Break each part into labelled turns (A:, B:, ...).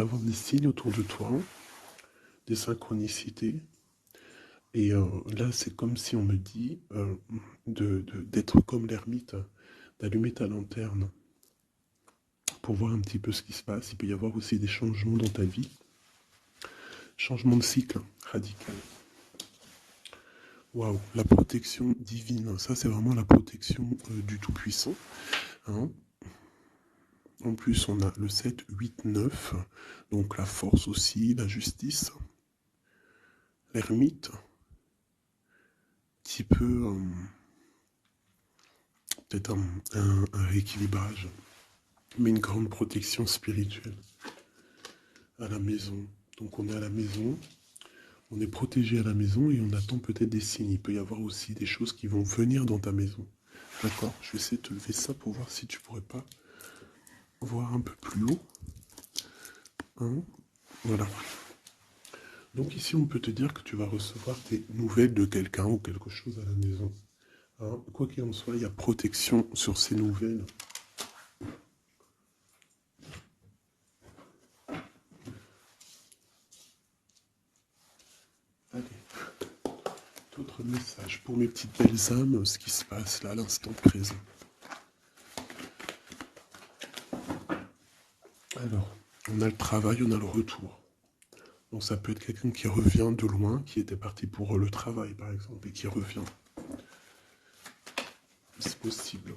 A: avoir des signes autour de toi, des synchronicités. Et là, c'est comme si on me dit d'être comme l'ermite, d'allumer ta lanterne pour voir un petit peu ce qui se passe. Il peut y avoir aussi des changements dans ta vie, changement de cycle radical. Waouh, la protection divine, ça c'est vraiment la protection du Tout-Puissant. Hein. En plus, on a le 7, 8, 9, donc la force aussi, la justice, l'ermite, qui peut peut-être un rééquilibrage, mais une grande protection spirituelle à la maison. Donc on est à la maison, on est protégé à la maison et on attend peut-être des signes. Il peut y avoir aussi des choses qui vont venir dans ta maison. D'accord? Je vais essayer de te lever ça pour voir si tu pourrais pas voir un peu plus haut. Hein? Voilà. Donc ici, on peut te dire que tu vas recevoir des nouvelles de quelqu'un ou quelque chose à la maison. Hein? Quoi qu'il en soit, il y a protection sur ces nouvelles. Allez. D'autres messages pour mes petites belles âmes, ce qui se passe là à l'instant présent. Alors, on a le travail, on a le retour. Donc ça peut être quelqu'un qui revient de loin, qui était parti pour le travail par exemple, et qui revient. C'est possible.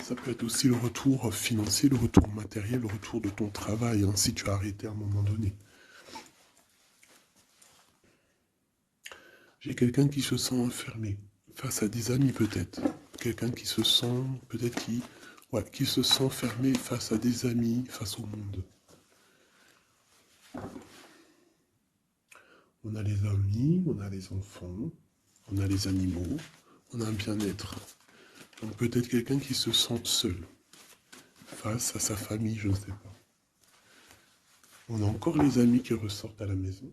A: Ça peut être aussi le retour financier, le retour matériel, le retour de ton travail, hein, si tu as arrêté à un moment donné. J'ai quelqu'un qui se sent enfermé, face à des amis peut-être. Quelqu'un qui se sent, peut-être qui se sent fermé face à des amis, face au monde. On a les amis, on a les enfants, on a les animaux, on a un bien-être. Donc peut-être quelqu'un qui se sent seul, face à sa famille, je ne sais pas. On a encore les amis qui ressortent à la maison.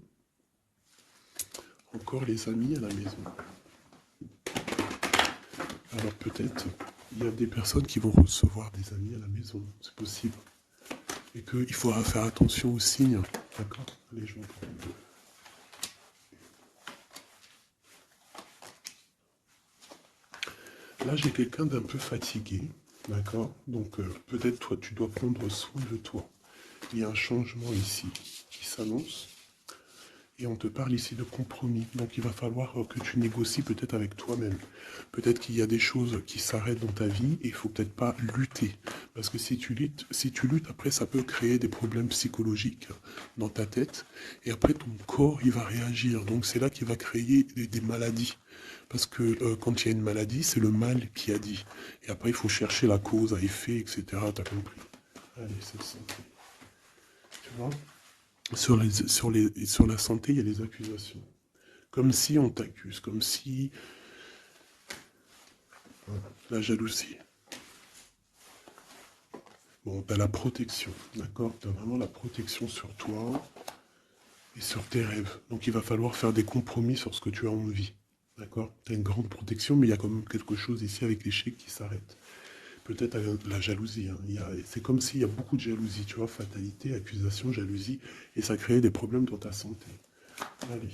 A: Encore les amis à la maison. Alors peut-être, il y a des personnes qui vont recevoir des amis à la maison, c'est possible. Et qu'il faudra faire attention aux signes. D'accord? Allez, je m'entends. Là, j'ai quelqu'un d'un peu fatigué. D'accord? Donc peut-être toi, tu dois prendre soin de toi. Il y a un changement ici qui s'annonce. Et on te parle ici de compromis. Donc il va falloir que tu négocies peut-être avec toi-même. Peut-être qu'il y a des choses qui s'arrêtent dans ta vie et il faut peut-être pas lutter. Parce que si tu luttes, après ça peut créer des problèmes psychologiques dans ta tête. Et après ton corps, il va réagir. Donc c'est là qu'il va créer des maladies. Parce que quand il y a une maladie, c'est le mal qui a dit. Et après il faut chercher la cause à effet, etc. T'as compris? Allez, c'est ça. Tu vois? Sur la santé, il y a des accusations. Comme si on t'accuse, comme si... Voilà, la jalousie. Bon, t'as la protection, d'accord? T'as vraiment la protection sur toi et sur tes rêves. Donc il va falloir faire des compromis sur ce que tu as envie, d'accord? T'as une grande protection, mais il y a quand même quelque chose ici avec l'échec qui s'arrête. Peut-être la jalousie. Hein. C'est comme s'il y a beaucoup de jalousie, tu vois, fatalité, accusation, jalousie, et ça crée des problèmes dans ta santé. Allez,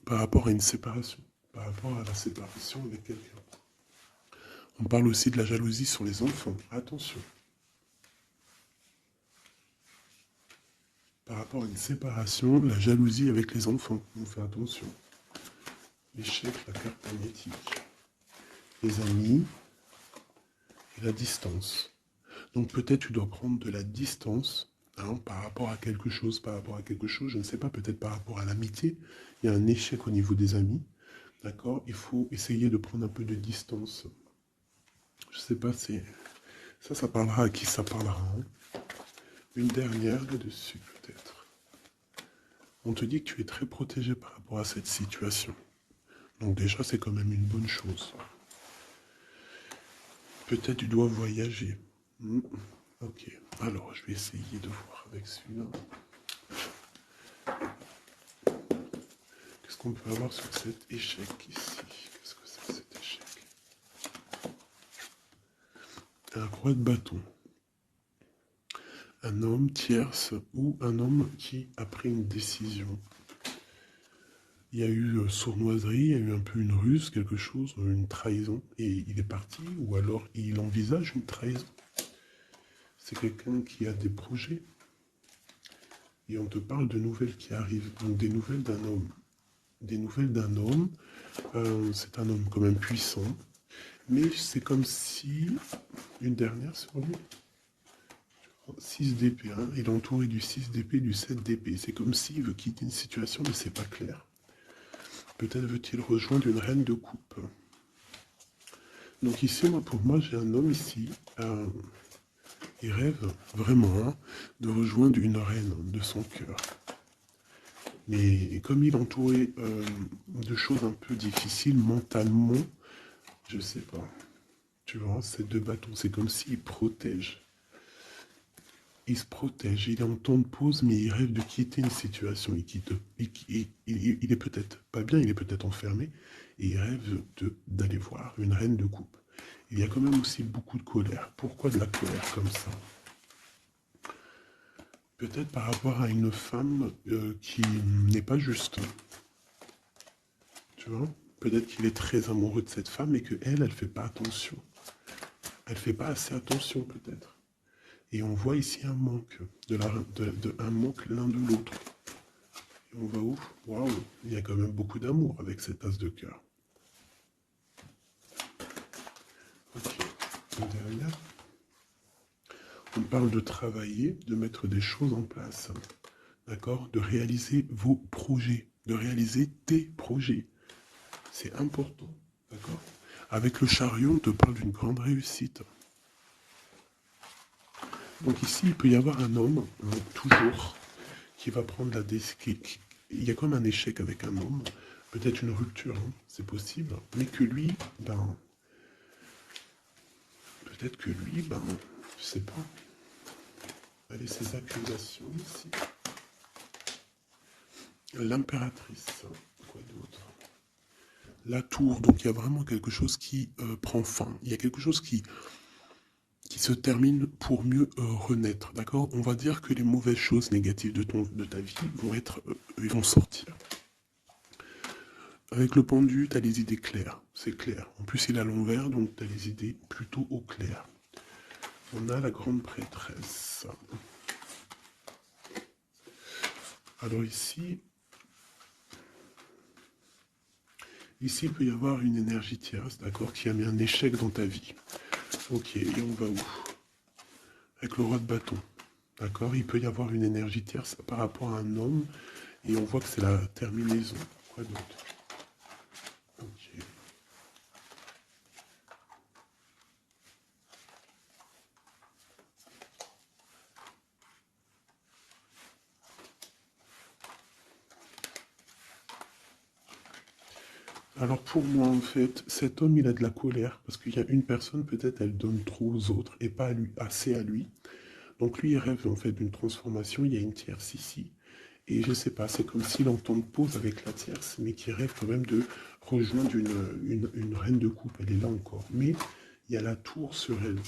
A: par rapport à une séparation, par rapport à la séparation avec quelqu'un. On parle aussi de la jalousie sur les enfants. Attention. Par rapport à une séparation, la jalousie avec les enfants. On fait attention. L'échec, la carte magnétique. Les amis et la distance. Donc peut-être tu dois prendre de la distance par rapport à quelque chose, je ne sais pas, peut-être par rapport à l'amitié. Il y a un échec au niveau des amis. D'accord? Il faut essayer de prendre un peu de distance. Je ne sais pas, ça parlera à qui ça parlera. Hein. Une dernière là-dessus, peut-être. On te dit que tu es très protégé par rapport à cette situation. Donc déjà, c'est quand même une bonne chose. Peut-être tu dois voyager. Ok, alors je vais essayer de voir avec celui-là. Qu'est-ce qu'on peut avoir sur cet échec ici? Qu'est-ce que c'est cet échec? Un roi de bâton. un homme tierce ou un homme qui a pris une décision. Il y a eu sournoiserie, il y a eu un peu une ruse, quelque chose, une trahison, et il est parti, ou alors il envisage une trahison. C'est quelqu'un qui a des projets, et on te parle de nouvelles qui arrivent, donc des nouvelles d'un homme. Des nouvelles d'un homme, c'est un homme quand même puissant, mais c'est comme si, une dernière sur lui, 6 d'épée, hein, il est entouré du 6 d'épée, du 7 d'épée. C'est comme s'il veut quitter une situation, mais c'est pas clair. Peut-être veut-il rejoindre une reine de coupe. Donc ici, pour moi, j'ai un homme ici, il rêve vraiment hein, de rejoindre une reine de son cœur. Mais comme il est entouré de choses un peu difficiles mentalement, je sais pas. Tu vois, ces deux bâtons, c'est comme s'il protège. Il se protège, il est en temps de pause, mais il rêve de quitter une situation. Il est peut-être pas bien, il est peut-être enfermé, et il rêve d'aller voir une reine de coupe. Il y a quand même aussi beaucoup de colère. Pourquoi de la colère comme ça? Peut-être par rapport à une femme qui n'est pas juste. Tu vois? Peut-être qu'il est très amoureux de cette femme et qu'elle, elle fait pas attention. Elle fait pas assez attention peut-être. Et on voit ici un manque, un manque l'un de l'autre. Et on va où? Waouh, il y a quand même beaucoup d'amour avec cette as de cœur. Ok, derrière, on parle de travailler, de mettre des choses en place, d'accord? De réaliser vos projets, de réaliser tes projets. C'est important, d'accord? Avec le chariot, on te parle d'une grande réussite. Donc ici, il peut y avoir un homme, toujours, qui va prendre la décision. Il y a comme un échec avec un homme, peut-être une rupture, hein, c'est possible, mais que lui, ben, peut-être que lui, ben, je sais pas. Allez, ces accusations ici. L'impératrice, quoi d'autre? La tour, donc il y a vraiment quelque chose qui prend fin. Il y a quelque chose qui se termine pour mieux renaître, d'accord? On va dire que les mauvaises choses négatives de ta vie ils vont sortir. Avec le pendu, tu as les idées claires, c'est clair. En plus, il est à l'envers, donc tu as les idées plutôt au clair. On a la grande prêtresse. Alors ici, il peut y avoir une énergie tierce, d'accord, qui a mis un échec dans ta vie. Ok, et on va où? Avec le roi de bâton, d'accord, il peut y avoir une énergie tierce par rapport à un homme, et on voit que c'est la terminaison. Quoi d'autre? Ok. Alors pour moi, en fait, cet homme, il a de la colère, parce qu'il y a une personne, peut-être, elle donne trop aux autres, et pas à lui, assez à lui. Donc lui, il rêve en fait d'une transformation, il y a une tierce ici. Et je sais pas, c'est comme s'il entend de pause avec la tierce, mais qui rêve quand même de rejoindre une reine de coupe. Elle est là encore. Mais il y a la tour sur elle.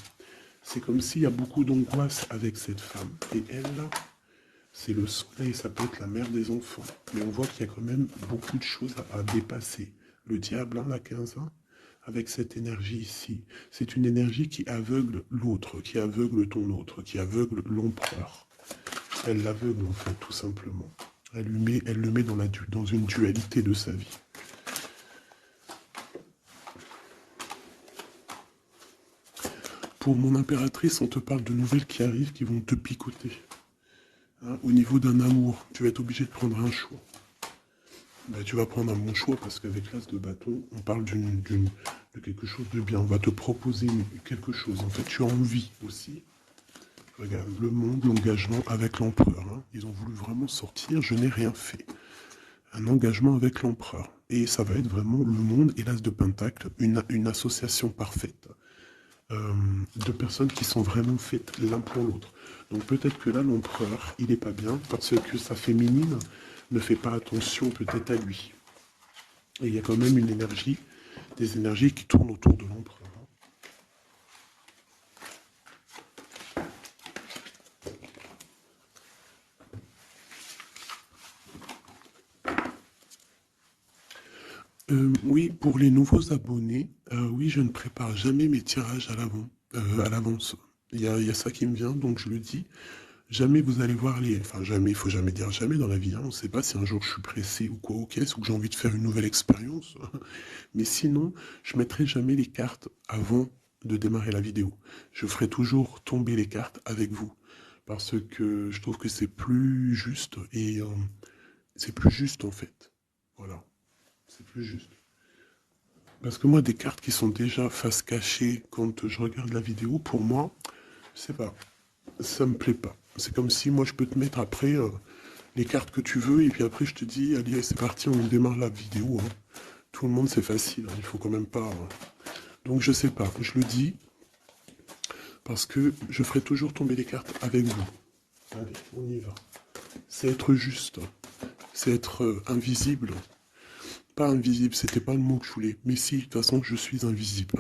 A: C'est comme s'il y a beaucoup d'angoisse avec cette femme. Et elle, là, c'est le soleil, ça peut être la mère des enfants. Mais on voit qu'il y a quand même beaucoup de choses à dépasser. Le diable, hein, la 15 ans, avec cette énergie ici. C'est une énergie qui aveugle l'autre, qui aveugle ton autre, qui aveugle l'empereur. Elle l'aveugle en fait, tout simplement. Elle le met dans une dualité de sa vie. Pour mon impératrice, on te parle de nouvelles qui arrivent, qui vont te picoter. Hein, au niveau d'un amour, tu vas être obligé de prendre un choix. Ben, tu vas prendre un bon choix parce qu'avec l'as de bâton, on parle de quelque chose de bien. On va te proposer quelque chose. En fait, tu as envie aussi. Regarde, le monde, l'engagement avec l'empereur. Hein. Ils ont voulu vraiment sortir, je n'ai rien fait. Un engagement avec l'empereur. Et ça va être vraiment le monde et l'as de pentacle, une association parfaite. De personnes qui sont vraiment faites l'un pour l'autre. Donc peut-être que là, l'empereur, il n'est pas bien parce que sa féminine ne fait pas attention peut-être à lui. Et il y a quand même une énergie, des énergies qui tournent autour de l'empereur. Oui, pour les nouveaux abonnés, oui, je ne prépare jamais mes tirages à l'avance. Il y a ça qui me vient, donc je le dis. Jamais vous allez voir les... Enfin, jamais, il faut jamais dire jamais dans la vie, hein. On ne sait pas si un jour je suis pressé ou quoi aux caisses ou que j'ai envie de faire une nouvelle expérience. Mais sinon, je mettrai jamais les cartes avant de démarrer la vidéo. Je ferai toujours tomber les cartes avec vous. Parce que je trouve que c'est plus juste et c'est plus juste en fait. Voilà, c'est plus juste. Parce que moi, des cartes qui sont déjà face cachée quand je regarde la vidéo, pour moi, je sais pas, ça me plaît pas. C'est comme si moi je peux te mettre après les cartes que tu veux et puis après je te dis, allez, c'est parti, on démarre la vidéo, hein. Tout le monde, c'est facile, hein, il faut quand même pas, hein. Donc je sais pas, je le dis parce que je ferai toujours tomber les cartes avec vous. Allez, on y va. C'est être juste, c'est être invisible. Pas invisible, c'était pas le mot que je voulais. Mais si, de toute façon, je suis invisible.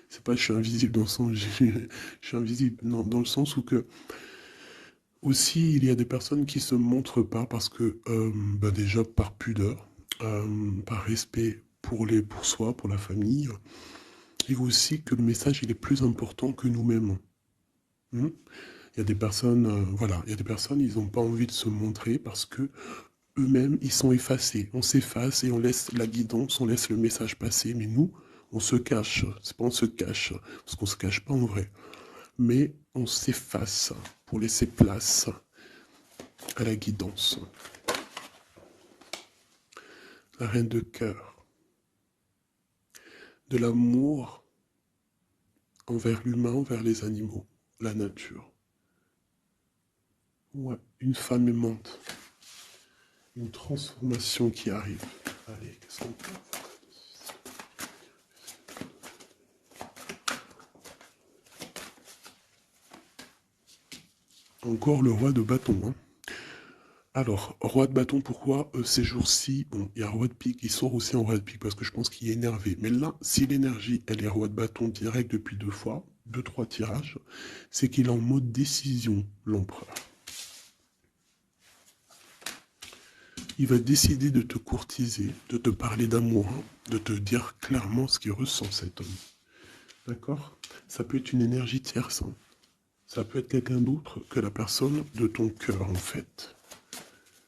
A: C'est pas je suis invisible dans le sens je suis invisible, non, dans le sens où que aussi il y a des personnes qui se montrent pas parce que bah déjà par pudeur, par respect pour soi, pour la famille, et aussi que le message il est plus important que nous-mêmes. Hmm. Il y a des personnes, voilà, il y a des personnes, ils n'ont pas envie de se montrer parce que eux-mêmes, ils sont effacés. On s'efface et on laisse la guidance, on laisse le message passer. Mais nous, on se cache. C'est pas on se cache, parce qu'on se cache pas en vrai. Mais on s'efface pour laisser place à la guidance. La reine de cœur. De l'amour envers l'humain, envers les animaux, la nature. Ouais, une femme aimante. Une transformation qui arrive. Allez, qu'est-ce qu'on peut faire? Encore le roi de bâton, hein. Alors, roi de bâton, pourquoi ces jours-ci, bon, il y a roi de pique, il sort aussi en roi de pique parce que je pense qu'il est énervé. Mais là, si l'énergie, elle est roi de bâton direct depuis deux fois, deux, trois tirages, c'est qu'il est en mode décision, l'empereur. Il va décider de te courtiser, de te parler d'amour, hein, de te dire clairement ce qu'il ressent cet homme. D'accord? Ça peut être une énergie tierce, hein. Ça peut être quelqu'un d'autre que la personne de ton cœur, en fait.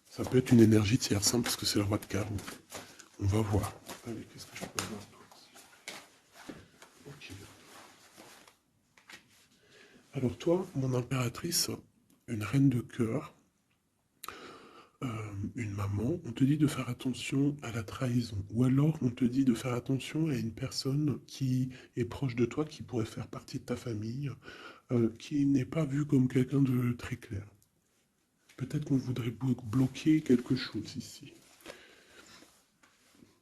A: Ça peut être une énergie tierce, hein, parce que c'est le roi de carreau. On va voir. Allez, qu'est-ce que je peux avoir d'autre? Ok. Alors toi, mon impératrice, une reine de cœur, une maman, on te dit de faire attention à la trahison. Ou alors on te dit de faire attention à une personne qui est proche de toi, qui pourrait faire partie de ta famille, qui n'est pas vue comme quelqu'un de très clair. Peut-être qu'on voudrait bloquer quelque chose ici.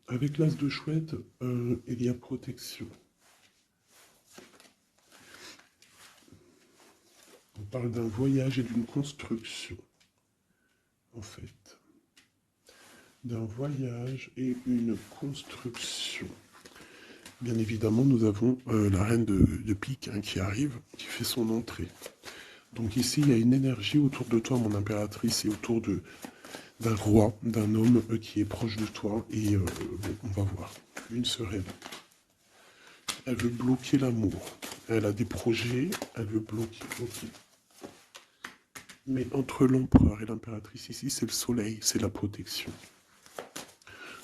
A: Avec l'as de chouette, il y a protection. On parle d'un voyage et d'une construction, en fait. D'un voyage et une construction. Bien évidemment, nous avons la reine de pique, hein, qui arrive, qui fait son entrée. Donc ici, il y a une énergie autour de toi, mon impératrice, et autour d'un roi, d'un homme qui est proche de toi. Et bon, on va voir. Une sereine. Elle veut bloquer l'amour. Elle a des projets, elle veut bloquer. Ok. Mais entre l'empereur et l'impératrice ici, c'est le soleil, c'est la protection.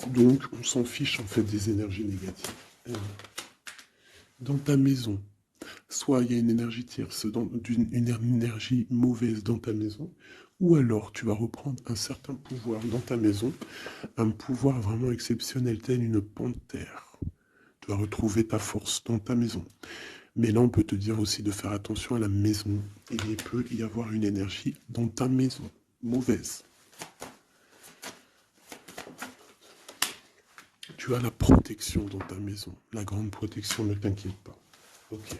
A: Donc, on s'en fiche en fait des énergies négatives. Dans ta maison, soit il y a une énergie tierce, une énergie mauvaise dans ta maison, ou alors tu vas reprendre un certain pouvoir dans ta maison, un pouvoir vraiment exceptionnel, tel une panthère. Tu vas retrouver ta force dans ta maison. Mais là, on peut te dire aussi de faire attention à la maison. Il peut y avoir une énergie dans ta maison, mauvaise. Tu as la protection dans ta maison. La grande protection, ne t'inquiète pas. Ok.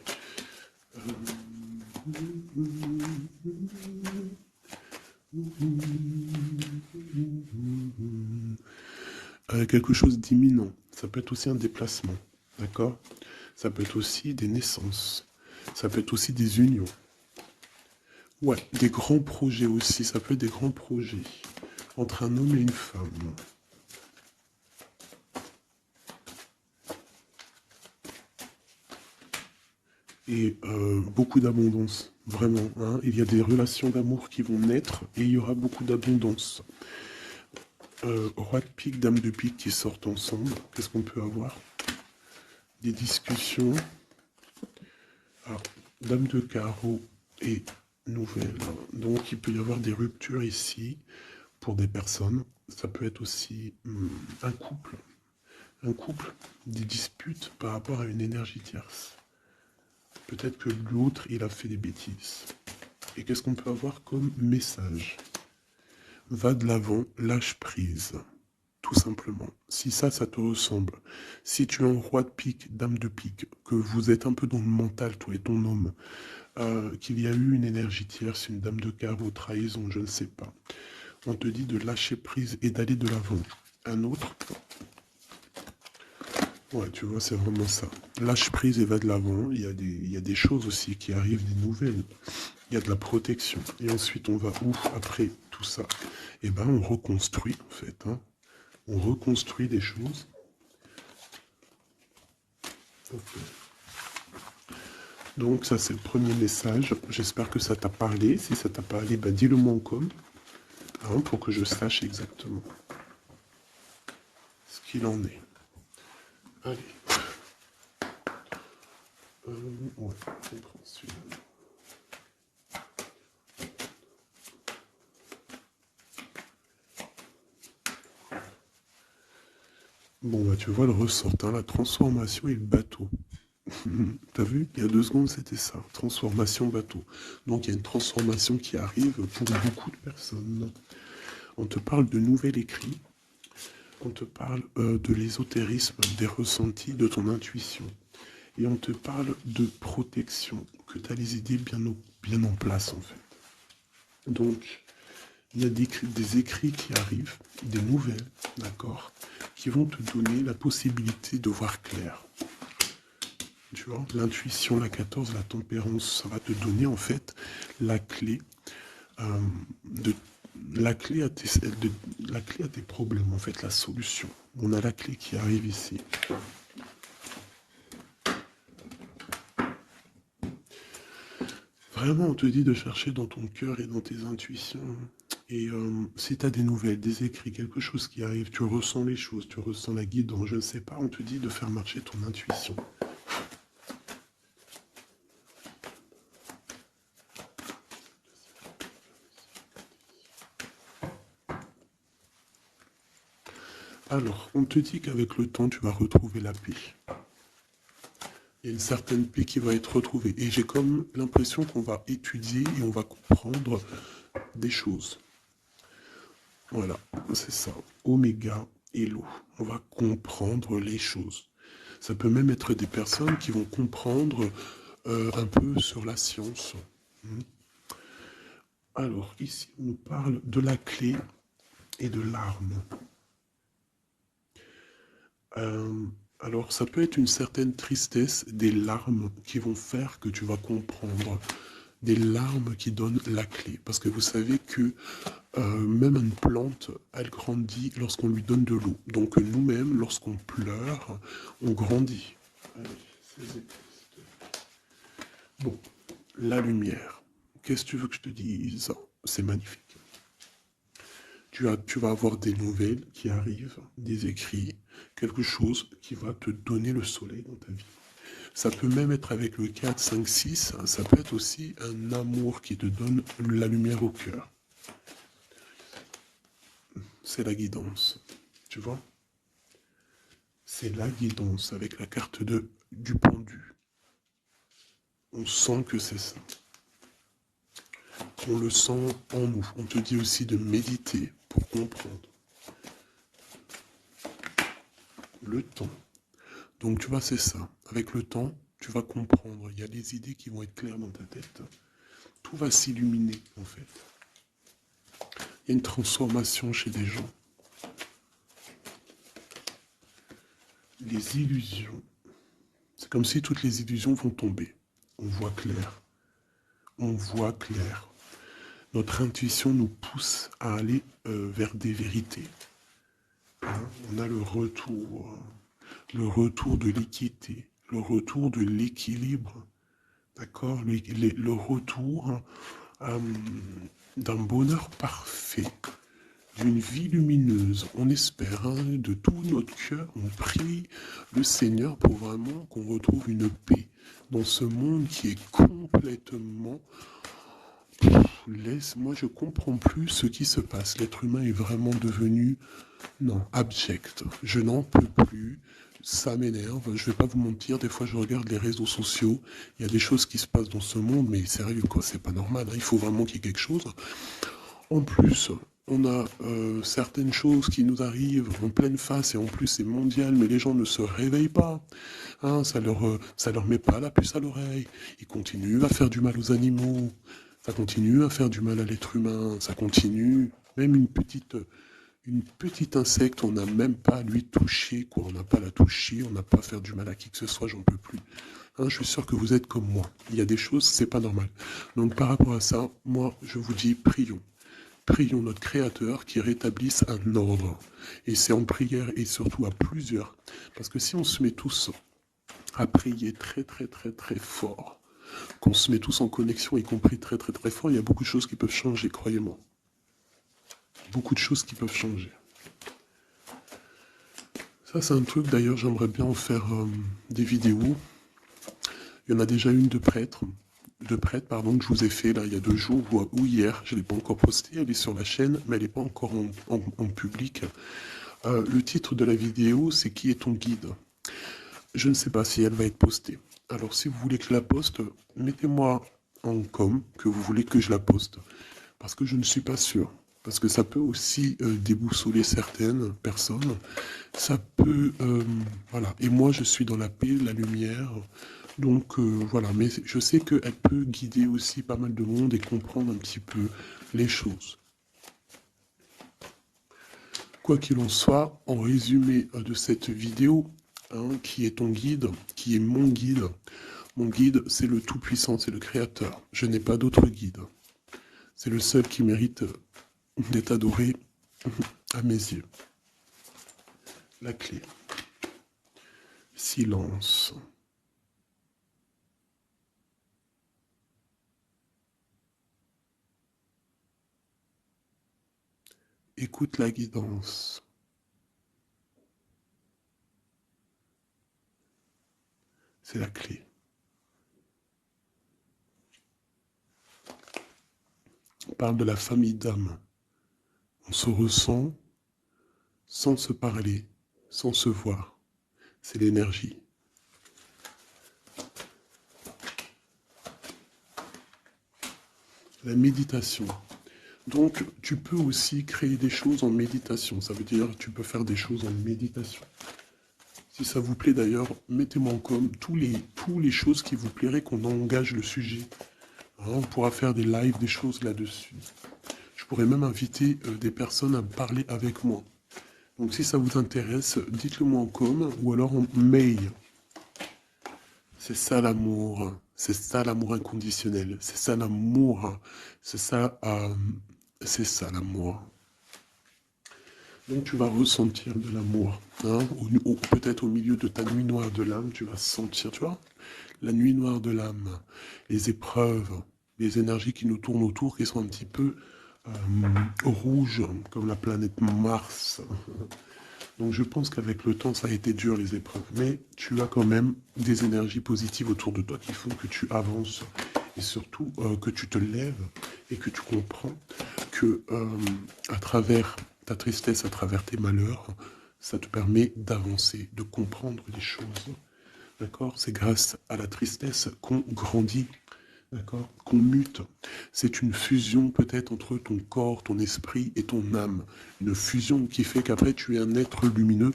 A: Quelque chose d'imminent. Ça peut être aussi un déplacement. D'accord? Ça peut être aussi des naissances. Ça peut être aussi des unions. Ouais, des grands projets aussi. Ça peut être des grands projets entre un homme et une femme. et beaucoup d'abondance, vraiment. Hein. Il y a des relations d'amour qui vont naître et il y aura beaucoup d'abondance. Roi de pique, dame de pique qui sortent ensemble. Qu'est-ce qu'on peut avoir? Des discussions. Alors, dame de carreau et nouvelle. Donc il peut y avoir des ruptures ici pour des personnes. Ça peut être aussi un couple. Un couple, des disputes par rapport à une énergie tierce. Peut-être que l'autre, il a fait des bêtises. Et qu'est-ce qu'on peut avoir comme message? Va de l'avant, lâche prise. Tout simplement. Si ça te ressemble, si tu es un roi de pique, dame de pique, que vous êtes un peu dans le mental, toi et ton homme, qu'il y a eu une énergie tierce, une dame de carreau, trahison, je ne sais pas, on te dit de lâcher prise et d'aller de l'avant. Un autre, ouais, tu vois, c'est vraiment ça. Lâche prise et va de l'avant. Il y a des choses aussi qui arrivent, des nouvelles. Il y a de la protection. Et ensuite, on va où après tout ça? Eh ben, on reconstruit, en fait. Hein. On reconstruit des choses. Okay. Donc ça c'est le premier message. J'espère que ça t'a parlé. Si ça t'a parlé, bah, dis-le moi en com. Hein, pour que je sache exactement ce qu'il en est. Allez. Ouais, on prend celui-là. Bon bah tu vois le ressort, hein, la transformation et le bateau. T'as vu? Il y a 2 secondes, c'était ça. Transformation bateau. Donc il y a une transformation qui arrive pour beaucoup de personnes. On te parle de nouvel écrit. On te parle de l'ésotérisme, des ressentis, de ton intuition. Et on te parle de protection, que tu as les idées bien en place en fait. Donc, il y a des écrits qui arrivent, des nouvelles, d'accord, qui vont te donner la possibilité de voir clair. Tu vois, l'intuition, la 14, la tempérance, ça va te donner en fait la clé de la clé à tes problèmes, en fait, la solution. On a la clé qui arrive ici. Vraiment, on te dit de chercher dans ton cœur et dans tes intuitions. Et si tu as des nouvelles, des écrits, quelque chose qui arrive, tu ressens les choses, tu ressens la guidance, je ne sais pas, on te dit de faire marcher ton intuition. Alors, on te dit qu'avec le temps, tu vas retrouver la paix. Il y a une certaine paix qui va être retrouvée. Et j'ai comme l'impression qu'on va étudier et on va comprendre des choses. Voilà, c'est ça. Oméga et l'eau. On va comprendre les choses. Ça peut même être des personnes qui vont comprendre un peu sur la science. Alors, ici, on nous parle de la clé et de l'arme. Alors, ça peut être une certaine tristesse, des larmes qui vont faire que tu vas comprendre. Des larmes qui donnent la clé. Parce que vous savez que même une plante, elle grandit lorsqu'on lui donne de l'eau. Donc nous-mêmes, lorsqu'on pleure, on grandit. Allez, bon, la lumière. Qu'est-ce que tu veux que je te dise? C'est magnifique. Tu vas avoir des nouvelles qui arrivent, des écrits, quelque chose qui va te donner le soleil dans ta vie. Ça peut même être avec le 4, 5, 6, ça peut être aussi un amour qui te donne la lumière au cœur. C'est la guidance, tu vois? C'est la guidance avec la carte du pendu. On sent que c'est ça. On le sent en nous. On te dit aussi de méditer pour comprendre. Le temps. Donc tu vois, c'est ça. Avec le temps, tu vas comprendre. Il y a des idées qui vont être claires dans ta tête. Tout va s'illuminer, en fait. Il y a une transformation chez des gens. Les illusions. C'est comme si toutes les illusions vont tomber. On voit clair. On voit clair. Notre intuition nous pousse à aller vers des vérités. Hein, on a le retour de l'équité, le retour de l'équilibre. d'accord, le retour euh, d'un bonheur parfait, d'une vie lumineuse. On espère, hein, de tout notre cœur, on prie le Seigneur pour vraiment qu'on retrouve une paix dans ce monde qui est complètement... Moi, je comprends plus ce qui se passe. L'être humain est vraiment devenu, non, abject. Je n'en peux plus. Ça m'énerve. Je vais pas vous mentir. Des fois, je regarde les réseaux sociaux. Il y a des choses qui se passent dans ce monde, mais sérieux, quoi. C'est pas normal, hein. Il faut vraiment qu'il y ait quelque chose. En plus, on a certaines choses qui nous arrivent en pleine face et en plus c'est mondial, mais les gens ne se réveillent pas. Hein, ça leur met pas la puce à l'oreille. Ils continuent à faire du mal aux animaux. Ça continue à faire du mal à l'être humain. Ça continue. Même une petite insecte, on n'a même pas à lui toucher, quoi. On n'a pas à la toucher, on n'a pas à faire du mal à qui que ce soit, j'en peux plus. Hein, je suis sûr que vous êtes comme moi. Il y a des choses, c'est pas normal. Donc par rapport à ça, moi, je vous dis, prions. Prions notre Créateur qui rétablisse un ordre. Et c'est en prière et surtout à plusieurs. Parce que si on se met tous à prier très très très très fort, qu'on se met tous en connexion, y compris très très très fort, il y a beaucoup de choses qui peuvent changer, croyez-moi. Beaucoup de choses qui peuvent changer. Ça c'est un truc d'ailleurs, j'aimerais bien en faire des vidéos. Il y en a déjà une de prêtre, pardon, que je vous ai fait là il y a 2 jours ou hier, je ne l'ai pas encore postée, elle est sur la chaîne, mais elle n'est pas encore en public. Le titre de la vidéo, c'est Qui est ton guide? Je ne sais pas si elle va être postée. Alors si vous voulez que je la poste, mettez-moi en com que vous voulez que je la poste. Parce que je ne suis pas sûr. Parce que ça peut aussi déboussoler certaines personnes. Ça peut... voilà. Et moi, je suis dans la paix, la lumière. Donc voilà. Mais je sais qu'elle peut guider aussi pas mal de monde et comprendre un petit peu les choses. Quoi qu'il en soit, en résumé de cette vidéo, hein, qui est ton guide, qui est mon guide, c'est le Tout-Puissant, c'est le Créateur. Je n'ai pas d'autre guide. C'est le seul qui mérite d'être adoré à mes yeux. La clé. Silence. Écoute la guidance. C'est la clé. On parle de la famille d'âme. On se ressent sans se parler, sans se voir. C'est l'énergie. La méditation. Donc, tu peux aussi créer des choses en méditation. Ça veut dire que tu peux faire des choses en méditation. Si ça vous plaît d'ailleurs, mettez-moi en com tous les choses qui vous plairaient qu'on engage le sujet. Hein, on pourra faire des lives, des choses là-dessus. Je pourrais même inviter des personnes à parler avec moi. Donc si ça vous intéresse, dites-le moi en com ou alors en mail. C'est ça l'amour. C'est ça l'amour inconditionnel. C'est ça l'amour. C'est ça l'amour. Donc tu vas ressentir de l'amour. Hein, peut-être au milieu de ta nuit noire de l'âme, tu vas sentir, tu vois, la nuit noire de l'âme, les épreuves, les énergies qui nous tournent autour, qui sont un petit peu rouges, comme la planète Mars. Donc je pense qu'avec le temps, ça a été dur les épreuves. Mais tu as quand même des énergies positives autour de toi qui font que tu avances. Et surtout que tu te lèves et que tu comprends que à travers ta tristesse, à travers tes malheurs, ça te permet d'avancer, de comprendre les choses. D'accord? C'est grâce à la tristesse qu'on grandit. D'accord? Qu'on mute. C'est une fusion peut-être entre ton corps, ton esprit et ton âme. Une fusion qui fait qu'après tu es un être lumineux,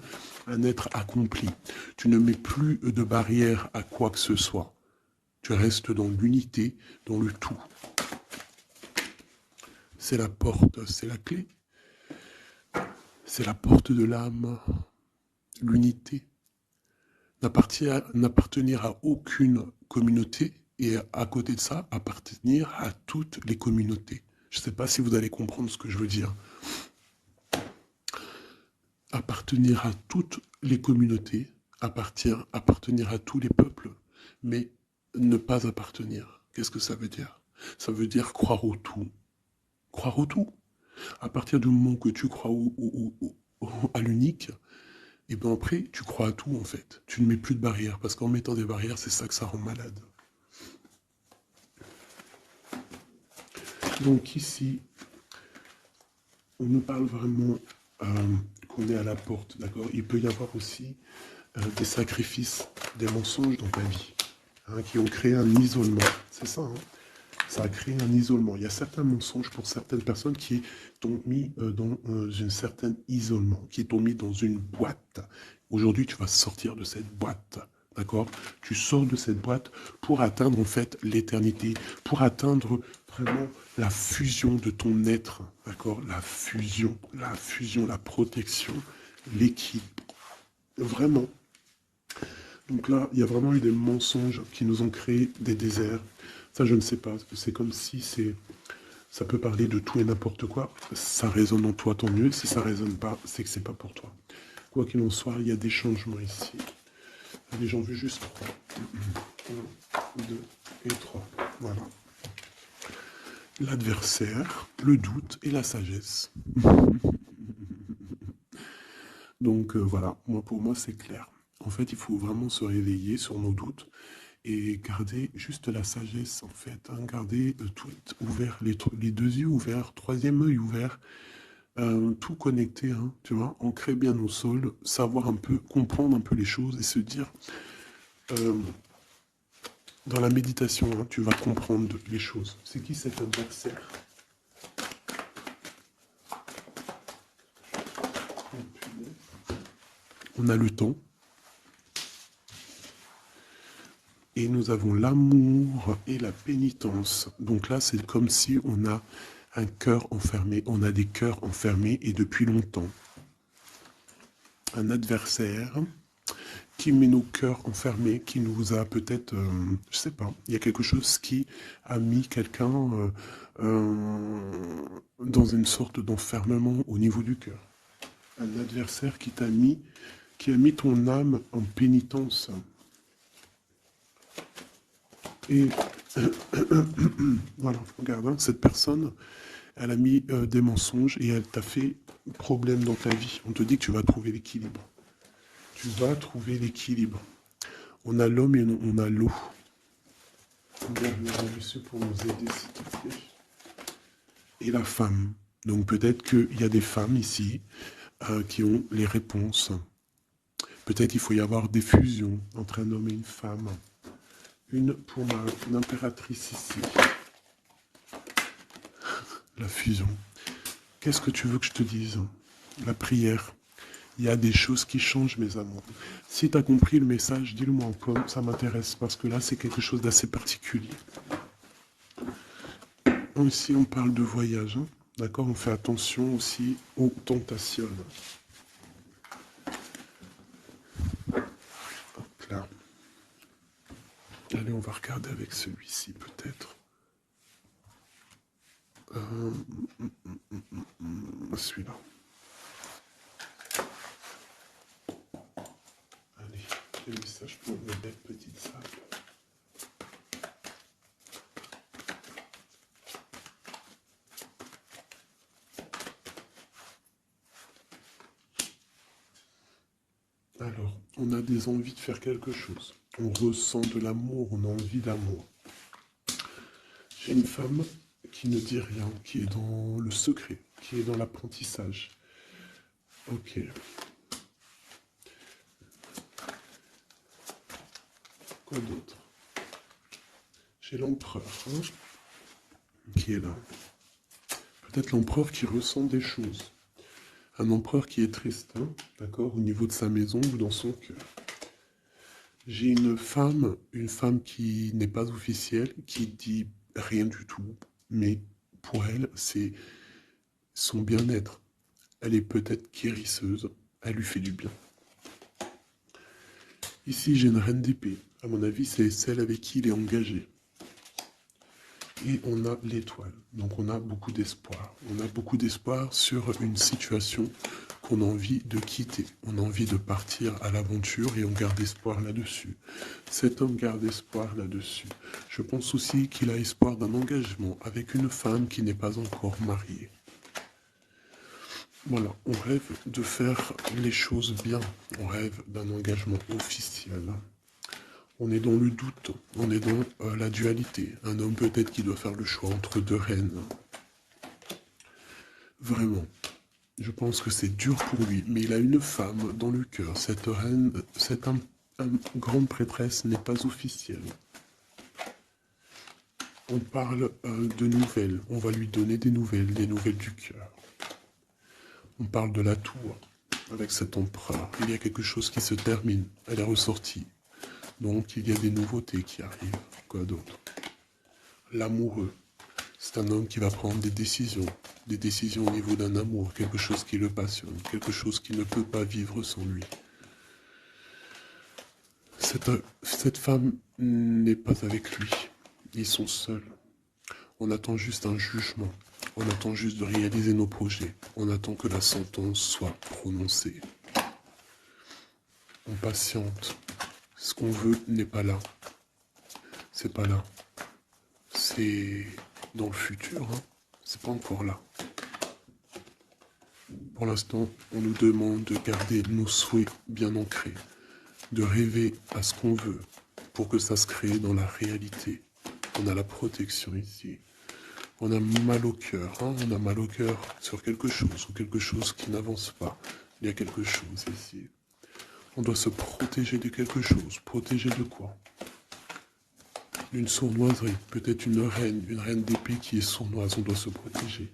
A: un être accompli. Tu ne mets plus de barrière à quoi que ce soit. Tu restes dans l'unité, dans le tout. C'est la porte, c'est la clé. C'est la porte de l'âme. L'unité. N'appartenir à aucune communauté et à côté de ça, appartenir à toutes les communautés. Je ne sais pas si vous allez comprendre ce que je veux dire. Appartenir à toutes les communautés, appartenir à tous les peuples, mais ne pas appartenir. Qu'est-ce que ça veut dire? Ça veut dire croire au tout. Croire au tout. À partir du moment que tu crois à l'unique, et bien après, tu crois à tout en fait. Tu ne mets plus de barrières, parce qu'en mettant des barrières, c'est ça que ça rend malade. Donc ici, on nous parle vraiment qu'on est à la porte, d'accord? Il peut y avoir aussi des sacrifices, des mensonges dans ta vie, hein, qui ont créé un isolement. C'est ça, hein? Ça a créé un isolement. Il y a certains mensonges pour certaines personnes qui t'ont mis dans un certain isolement, qui t'ont mis dans une boîte. Aujourd'hui, tu vas sortir de cette boîte. D'accord? Tu sors de cette boîte pour atteindre en fait l'éternité, pour atteindre vraiment la fusion de ton être. D'accord? La fusion, la protection, l'équilibre. Vraiment. Donc là, il y a vraiment eu des mensonges qui nous ont créé des déserts. Ça, je ne sais pas. C'est comme si ça peut parler de tout et n'importe quoi. Ça résonne en toi, tant mieux. Si ça résonne pas, c'est que c'est pas pour toi. Quoi qu'il en soit, il y a des changements ici. Allez, j'en veux juste 3. 1, 2 et 3. Voilà. L'adversaire, le doute et la sagesse. Donc voilà, pour moi, c'est clair. En fait, il faut vraiment se réveiller sur nos doutes et garder juste la sagesse, en fait. Hein, garder tout ouvert, les deux yeux ouverts, troisième œil ouvert, tout connecté, hein, tu vois, ancrer bien nos sols, savoir un peu, comprendre un peu les choses et se dire, euh, dans la méditation, hein, tu vas comprendre les choses. C'est qui cet adversaire? On a le temps. Et nous avons l'amour et la pénitence. Donc là, c'est comme si on a un cœur enfermé. On a des cœurs enfermés et depuis longtemps. Un adversaire qui met nos cœurs enfermés, qui nous a peut-être, je sais pas, il y a quelque chose qui a mis quelqu'un dans une sorte d'enfermement au niveau du cœur. Un adversaire qui a mis ton âme en pénitence. Et voilà, regarde, hein, cette personne, elle a mis des mensonges et elle t'a fait problème dans ta vie. On te dit que tu vas trouver l'équilibre. Tu vas trouver l'équilibre. On a l'homme et on a l'eau. Monsieur pour nous aider, s'il te plaît. Et la femme. Donc peut-être qu'il y a des femmes ici qui ont les réponses. Peut-être il faut y avoir des fusions entre un homme et une femme. Une pour l'impératrice ici. La fusion. Qu'est-ce que tu veux que je te dise? La prière. Il y a des choses qui changent, mes amours. Si tu as compris le message, dis-le-moi en com, ça m'intéresse, parce que là, c'est quelque chose d'assez particulier. Ici, on parle de voyage, hein. D'accord? On fait attention aussi aux tentations. Hop là. Allez, on va regarder avec celui-ci, peut-être. Celui-là. Allez, quel message pour mes belles petites salles. Alors, on a des envies de faire quelque chose. On ressent de l'amour, on a envie d'amour. J'ai une femme qui ne dit rien, qui est dans le secret, qui est dans l'apprentissage. Ok. Quoi d'autre? J'ai l'empereur, hein, qui est là. Peut-être l'empereur qui ressent des choses. Un empereur qui est triste, hein, d'accord, au niveau de sa maison ou dans son cœur. J'ai une femme qui n'est pas officielle, qui dit rien du tout, mais pour elle, c'est son bien-être. Elle est peut-être guérisseuse, elle lui fait du bien. Ici, j'ai une reine d'épée. À mon avis, c'est celle avec qui il est engagé. et on a l'étoile. Donc on a beaucoup d'espoir. On a beaucoup d'espoir sur une situation qu'on a envie de quitter. On a envie de partir à l'aventure et on garde espoir là-dessus. Cet homme garde espoir là-dessus. Je pense aussi qu'il a espoir d'un engagement avec une femme qui n'est pas encore mariée. Voilà, on rêve de faire les choses bien. On rêve d'un engagement officiel. On est dans le doute, on est dans la dualité. Un homme peut-être qui doit faire le choix entre deux reines. Vraiment, je pense que c'est dur pour lui, mais il a une femme dans le cœur. Cette reine, cette grande prêtresse n'est pas officielle. On parle de nouvelles, on va lui donner des nouvelles du cœur. On parle de la tour avec cet empereur. Il y a quelque chose qui se termine, elle est ressortie. Donc il y a des nouveautés qui arrivent. Quoi d'autre? L'amoureux. C'est un homme qui va prendre des décisions au niveau d'un amour, quelque chose qui le passionne, quelque chose qui ne peut pas vivre sans lui. Cette femme n'est pas avec lui. Ils sont seuls. On attend juste un jugement. On attend juste de réaliser nos projets. On attend que la sentence soit prononcée. On patiente. Ce qu'on veut n'est pas là. C'est pas là. C'est dans le futur, hein. C'est pas encore là. Pour l'instant, on nous demande de garder nos souhaits bien ancrés, de rêver à ce qu'on veut pour que ça se crée dans la réalité. On a la protection ici. On a mal au cœur, hein. On a mal au cœur sur quelque chose ou quelque chose qui n'avance pas. Il y a quelque chose ici. On doit se protéger de quelque chose. Protéger de quoi? D'une sournoiserie, peut-être une reine d'épée qui est sournoise, on doit se protéger.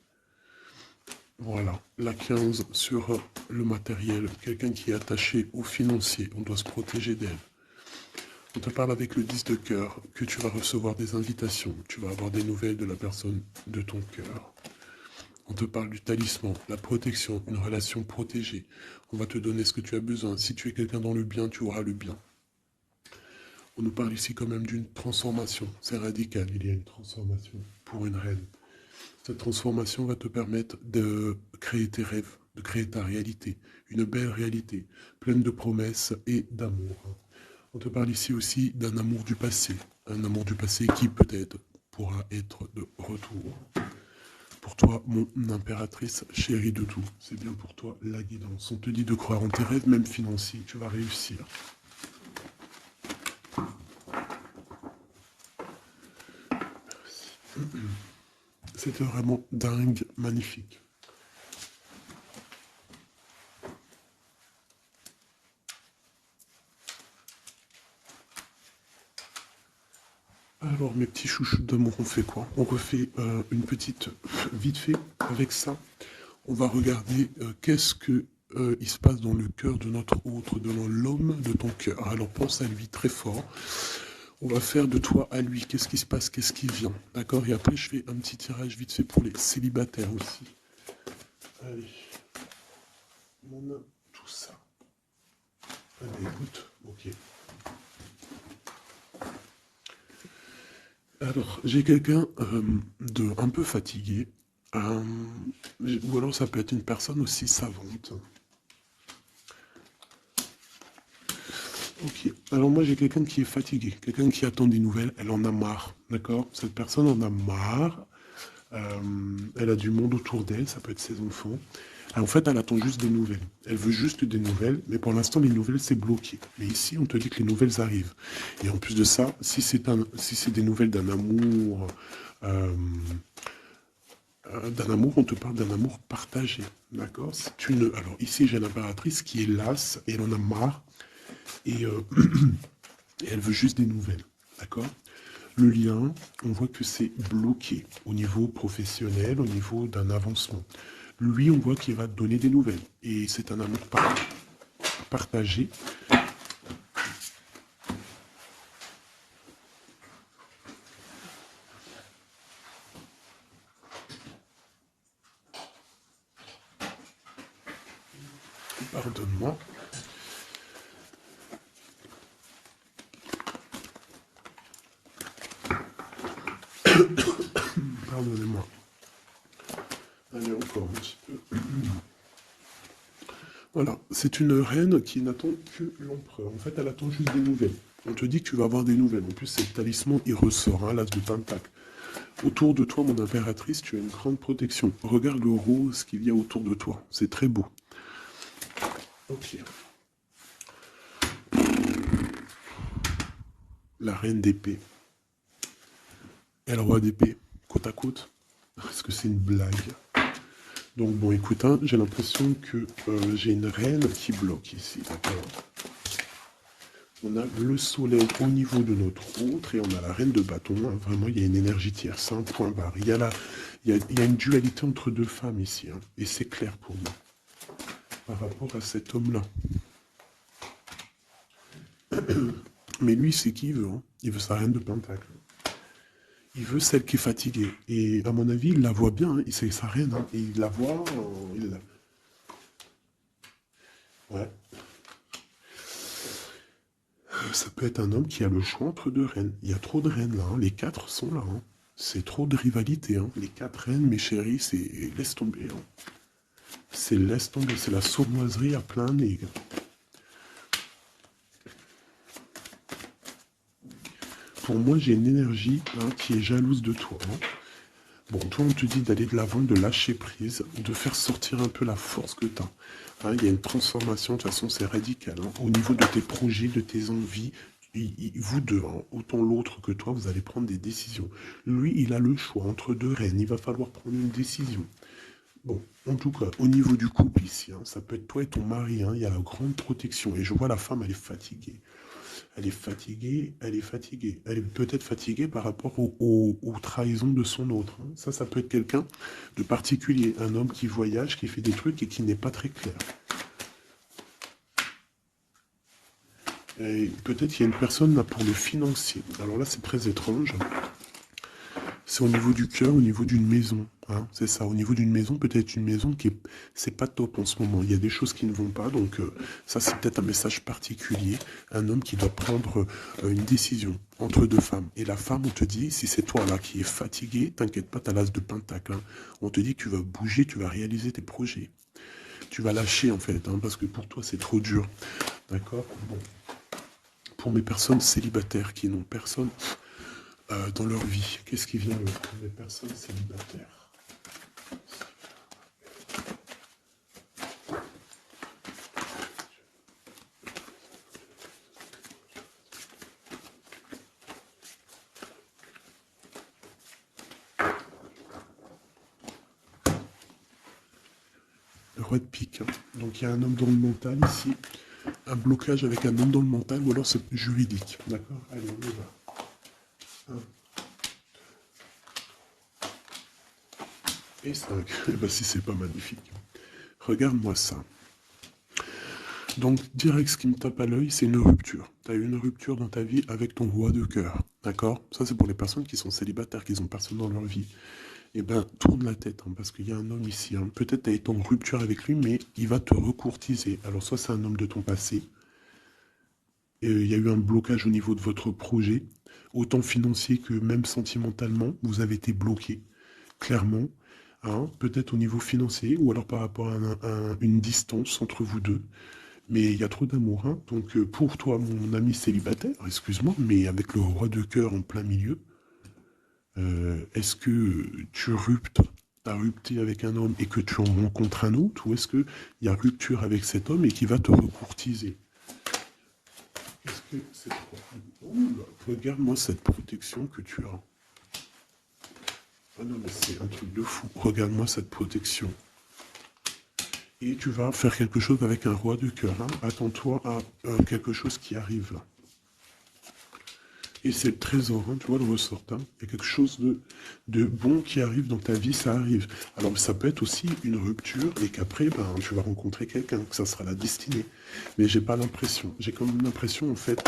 A: Voilà, la 15 sur le matériel, quelqu'un qui est attaché au financier, on doit se protéger d'elle. On te parle avec le 10 de cœur, que tu vas recevoir des invitations, tu vas avoir des nouvelles de la personne de ton cœur. On te parle du talisman, la protection, une relation protégée. On va te donner ce que tu as besoin. Si tu es quelqu'un dans le bien, tu auras le bien. On nous parle ici quand même d'une transformation. C'est radical, il y a une transformation pour une reine. Cette transformation va te permettre de créer tes rêves, de créer ta réalité. Une belle réalité, pleine de promesses et d'amour. On te parle ici aussi d'un amour du passé. Un amour du passé qui peut-être pourra être de retour. Pour toi, mon impératrice chérie de tout. C'est bien pour toi la guidance. On te dit de croire en tes rêves, même financiers. Tu vas réussir. C'était vraiment dingue, magnifique. Alors mes petits chouchous d'amour, on fait quoi? On refait une petite vite fait avec ça. On va regarder qu'est-ce que il se passe dans le cœur de notre autre, dans l'homme de ton cœur. Alors pense à lui très fort. On va faire de toi à lui. Qu'est-ce qui se passe? Qu'est-ce qui vient? D'accord? Et après je fais un petit tirage vite fait pour les célibataires aussi. Allez. On a tout ça. Allez, écoute. Ok. Alors, j'ai quelqu'un de un peu fatigué, ou alors ça peut être une personne aussi savante. Ok, alors moi j'ai quelqu'un qui est fatigué, quelqu'un qui attend des nouvelles, elle en a marre, d'accord? Cette personne en a marre, elle a du monde autour d'elle, ça peut être ses enfants. En fait, elle attend juste des nouvelles. Elle veut juste des nouvelles, mais pour l'instant, les nouvelles, c'est bloqué. Mais ici, on te dit que les nouvelles arrivent. Et en plus de ça, si c'est des nouvelles euh, d'un amour, on te parle d'un amour partagé. D'accord? Alors ici, j'ai l'impératrice qui est lasse, et elle en a marre, et, et elle veut juste des nouvelles. D'accord? Le lien, on voit que c'est bloqué au niveau professionnel, au niveau d'un avancement. Lui, on voit qu'il va donner des nouvelles. Et c'est un amour partagé. Pardonne-moi. pardonnez-moi. Allez, encore un petit peu. Voilà, c'est une reine qui n'attend que l'empereur. En fait, elle attend juste des nouvelles. On te dit que tu vas avoir des nouvelles. En plus, c'est le talisman, il ressort, hein, l'as de pentacle. Autour de toi, mon impératrice, tu as une grande protection. Regarde le rose qu'il y a autour de toi. C'est très beau. Ok. La reine d'épée. Et le roi d'épée, côte à côte. Est-ce que c'est une blague? Donc bon, écoute, hein, j'ai l'impression que j'ai une reine qui bloque ici, d'accord? On a le soleil au niveau de notre autre et on a la reine de bâton. Hein. Vraiment, il y a une énergie tierce, c'est un point barre. Il y a une dualité entre deux femmes ici, hein, et c'est clair pour moi, par rapport à cet homme-là. Mais lui, c'est qui il veut, hein. Il veut sa reine de pentacle. Il veut celle qui est fatiguée. Et à mon avis, il la voit bien, hein. C'est sa reine, hein. Et il la voit, ouais. Ça peut être un homme qui a le choix entre deux reines. Il y a trop de reines là, hein. Les quatre sont là. Hein. C'est trop de rivalité. Hein. Les quatre reines, mes chéris, c'est laisse tomber. Hein. C'est laisse tomber. C'est la sournoiserie à plein nez. Pour moi, j'ai une énergie hein, qui est jalouse de toi. Hein. Bon, toi, on te dit d'aller de l'avant, de lâcher prise, de faire sortir un peu la force que tu as. Hein, il y a une transformation, de toute façon, c'est radical. Hein. Au niveau de tes projets, de tes envies, vous deux, hein, autant l'autre que toi, vous allez prendre des décisions. Lui, il a le choix entre deux reines. Il va falloir prendre une décision. Bon, en tout cas, au niveau du couple ici, hein, ça peut être toi et ton mari. Hein, il y a la grande protection. Et je vois la femme, elle est fatiguée. Elle est fatiguée, elle est fatiguée. Elle est peut-être fatiguée par rapport aux trahisons de son autre. Hein. Ça peut être quelqu'un de particulier. Un homme qui voyage, qui fait des trucs et qui n'est pas très clair. Et peut-être qu'il y a une personne là pour le financier. Alors là, c'est très étrange. C'est au niveau du cœur, au niveau d'une maison. Hein, c'est ça, au niveau d'une maison, peut-être une maison qui est... C'est pas top en ce moment. Il y a des choses qui ne vont pas. Donc ça, c'est peut-être un message particulier. Un homme qui doit prendre une décision entre deux femmes. Et la femme, on te dit, si c'est toi là qui es fatigué, t'inquiète pas, t'as l'as de pentacle. Hein. On te dit que tu vas bouger, tu vas réaliser tes projets. Tu vas lâcher en fait, hein, parce que pour toi, c'est trop dur. D'accord? Bon. Pour mes personnes célibataires qui n'ont personne... dans leur vie. Qu'est-ce qui vient pour les personnes célibataires? Le roi de pique. Hein. Donc il y a un homme dans le mental ici. Un blocage avec un homme dans le mental ou alors c'est juridique. D'accord? Allez, on y va. Et 5. Eh ben, si c'est pas magnifique. Regarde-moi ça. Donc, direct, ce qui me tape à l'œil, c'est une rupture. Tu as eu une rupture dans ta vie avec ton roi de cœur. D'accord? Ça, c'est pour les personnes qui sont célibataires, qui n'ont personne dans leur vie. Eh ben, tourne la tête, hein, parce qu'il y a un homme ici. Hein. Peut-être tu as été en rupture avec lui, mais il va te recourtiser. Alors, soit c'est un homme de ton passé, et il y a eu un blocage au niveau de votre projet, autant financier que même sentimentalement, vous avez été bloqué, clairement. Hein, peut-être au niveau financier, ou alors par rapport à une distance entre vous deux. Mais il y a trop d'amour, hein. Donc pour toi, mon ami célibataire, excuse-moi, mais avec le roi de cœur en plein milieu, est-ce que tu as rupté avec un homme et que tu en rencontres un autre, ou est-ce qu'il y a rupture avec cet homme et qui va te recourtiser? Est-ce que c'est trop... Ouh là, regarde-moi cette protection que tu as. Ah non, mais c'est un truc de fou. Regarde-moi cette protection. Et tu vas faire quelque chose avec un roi de cœur. Hein. Attends-toi à quelque chose qui arrive là. Et c'est le trésor, hein, tu vois le ressort. Hein. Il y a quelque chose de bon qui arrive dans ta vie, ça arrive. Alors ça peut être aussi une rupture et qu'après, ben, tu vas rencontrer quelqu'un, que ça sera la destinée. Mais j'ai pas l'impression. J'ai quand même l'impression en fait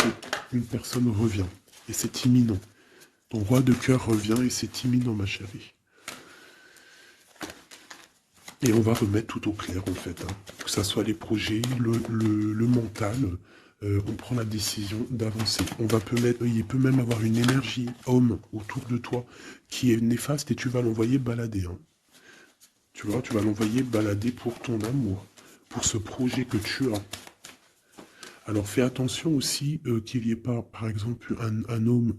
A: qu'une personne revient. Et c'est imminent. Ton roi de cœur revient et c'est imminent, ma chérie. Et on va remettre tout au clair, en fait. Hein. Que ce soit les projets, le mental, on prend la décision d'avancer. Il peut même avoir une énergie homme autour de toi qui est néfaste et tu vas l'envoyer balader. Hein. Tu vois, tu vas l'envoyer balader pour ton amour, pour ce projet que tu as. Alors fais attention aussi qu'il n'y ait pas, par exemple, un homme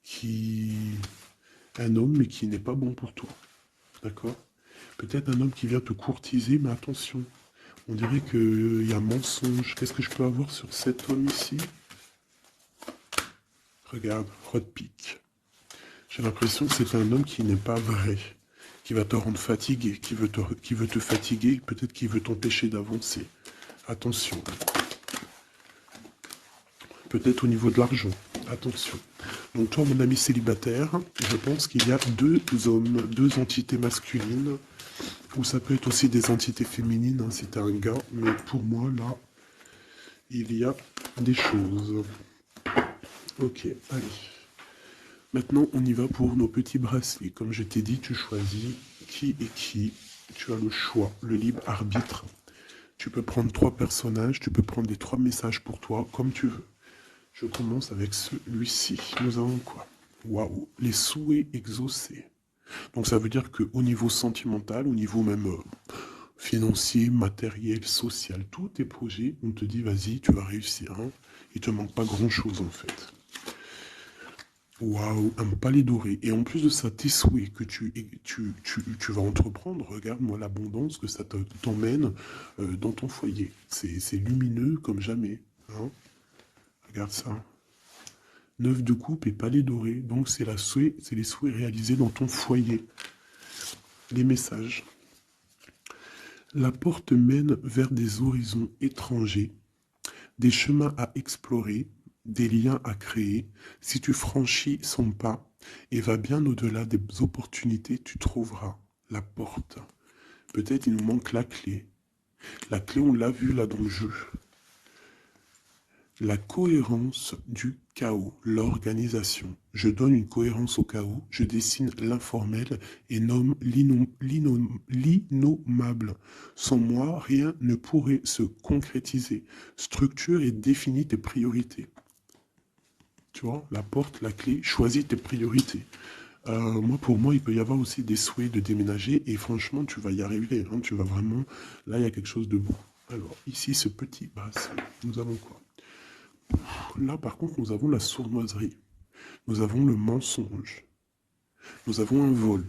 A: qui... Un homme mais qui n'est pas bon pour toi. D'accord? Peut-être un homme qui vient te courtiser, mais attention. On dirait qu'il y a mensonge. Qu'est-ce que je peux avoir sur cet homme ici? Regarde, Rod Pick. J'ai l'impression que c'est un homme qui n'est pas vrai, qui va te rendre fatigué, qui veut te fatiguer, peut-être qu'il veut t'empêcher d'avancer. Attention. Peut-être au niveau de l'argent. Attention. Donc toi, mon ami célibataire, je pense qu'il y a deux hommes, deux entités masculines, ou ça peut être aussi des entités féminines, hein, si t'es un gars, mais pour moi, là, il y a des choses. Ok, allez. Maintenant, on y va pour nos petits bracelets. Comme je t'ai dit, tu choisis qui est qui. Tu as le choix, le libre arbitre. Tu peux prendre 3 personnages, tu peux prendre les 3 messages pour toi, comme tu veux. Je commence avec celui-ci. Nous avons quoi? Waouh, les souhaits exaucés. Donc ça veut dire qu'au niveau sentimental, au niveau même financier, matériel, social, tous tes projets, on te dit vas-y, tu vas réussir. Hein. Il te manque pas grand-chose en fait. Waouh, un palais doré. Et en plus de ça, tes souhaits que tu vas entreprendre, regarde-moi l'abondance que ça t'emmène dans ton foyer. C'est lumineux comme jamais. Hein. Regarde ça. 9 de coupe et palais doré. Donc c'est les souhaits réalisés dans ton foyer. Les messages. La porte mène vers des horizons étrangers, des chemins à explorer, des liens à créer. Si tu franchis son pas et vas bien au-delà des opportunités, tu trouveras la porte. Peut-être il nous manque la clé. La clé, on l'a vu là dans le jeu. La cohérence du chaos, l'organisation. Je donne une cohérence au chaos, je dessine l'informel et nomme l'innommable. Sans moi, rien ne pourrait se concrétiser. Structure et définis tes priorités. Tu vois, la porte, la clé, choisis tes priorités. Pour moi, il peut y avoir aussi des souhaits de déménager et franchement, tu vas y arriver. Hein, tu vas vraiment... Là, il y a quelque chose de beau. Alors, ici, ce petit bracelet, nous avons quoi? Là, par contre, nous avons la sournoiserie. Nous avons le mensonge. Nous avons un vol.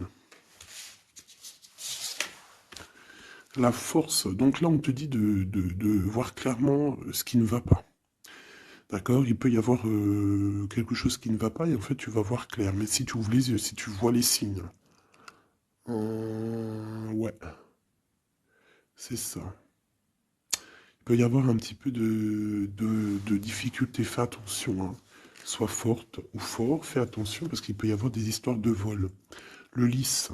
A: La force. Donc là, on te dit de voir clairement ce qui ne va pas. D'accord? Il peut y avoir quelque chose qui ne va pas et en fait, tu vas voir clair. Mais si tu ouvres les yeux, si tu vois les signes. Ouais. C'est ça. Il peut y avoir un petit peu de difficulté. Fais attention. Hein. Sois forte ou fort. Fais attention parce qu'il peut y avoir des histoires de vol. Le lys.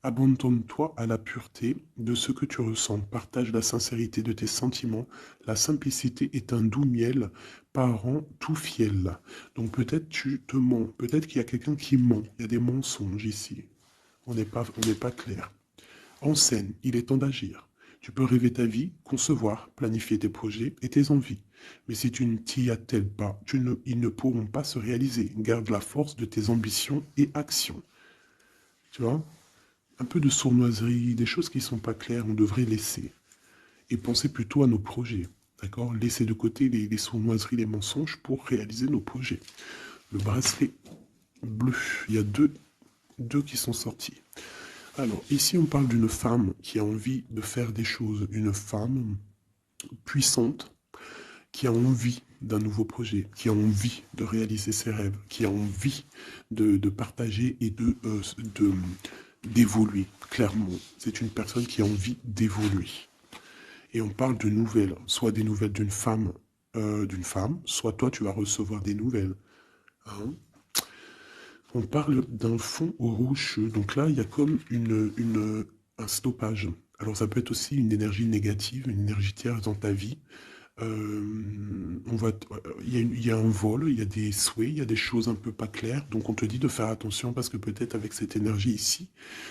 A: Abandonne-toi à la pureté de ce que tu ressens. Partage la sincérité de tes sentiments. La simplicité est un doux miel, parent tout fiel. Donc peut-être tu te mens. Peut-être qu'il y a quelqu'un qui ment. Il y a des mensonges ici. On n'est pas clair. En scène, il est temps d'agir. Tu peux rêver ta vie, concevoir, planifier tes projets et tes envies. Mais si tu ne t'y attelles pas, ils ne pourront pas se réaliser. Garde la force de tes ambitions et actions. Tu vois? Un peu de sournoiserie, des choses qui ne sont pas claires, on devrait laisser. Et penser plutôt à nos projets. D'accord? Laisser de côté les sournoiseries, les mensonges pour réaliser nos projets. Le bracelet bleu, il y a deux qui sont sortis. Alors, ici, on parle d'une femme qui a envie de faire des choses. Une femme puissante qui a envie d'un nouveau projet, qui a envie de réaliser ses rêves, qui a envie de partager et d'évoluer, clairement. C'est une personne qui a envie d'évoluer. Et on parle de nouvelles, soit des nouvelles d'une femme, soit toi tu vas recevoir des nouvelles. Hein. On parle d'un fond rocheux. Donc là, il y a comme un stoppage. Alors ça peut être aussi une énergie négative, une énergie tierce dans ta vie. Il y a un vol, il y a des souhaits, il y a des choses un peu pas claires. Donc on te dit de faire attention parce que peut-être avec cette énergie ici,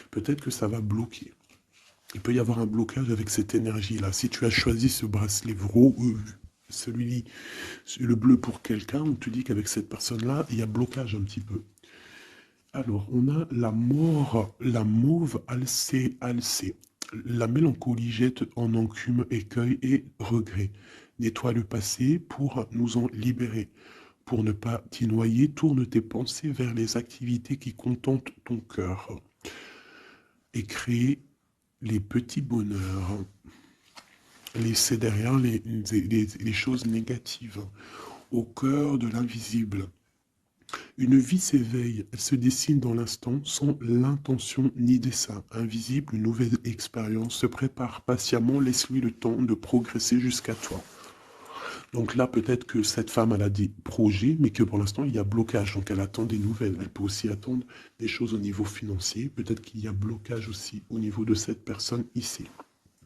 A: peut-être que ça va bloquer. Il peut y avoir un blocage avec cette énergie-là. Si tu as choisi ce bracelet le bleu pour quelqu'un, on te dit qu'avec cette personne-là, il y a blocage un petit peu. Alors, on a la mort, la mauve alcée, alcée. La mélancolie jette en enclume, écueil et regret. Nettoie le passé pour nous en libérer. Pour ne pas t'y noyer, tourne tes pensées vers les activités qui contentent ton cœur et crée les petits bonheurs. Laissez derrière les choses négatives. Au cœur de l'invisible. Une vie s'éveille, elle se dessine dans l'instant sans l'intention ni dessein. Invisible, une nouvelle expérience se prépare patiemment, laisse-lui le temps de progresser jusqu'à toi. Donc là, peut-être que cette femme, elle a des projets, mais que pour l'instant, il y a blocage. Donc elle attend des nouvelles. Elle peut aussi attendre des choses au niveau financier. Peut-être qu'il y a blocage aussi au niveau de cette personne ici.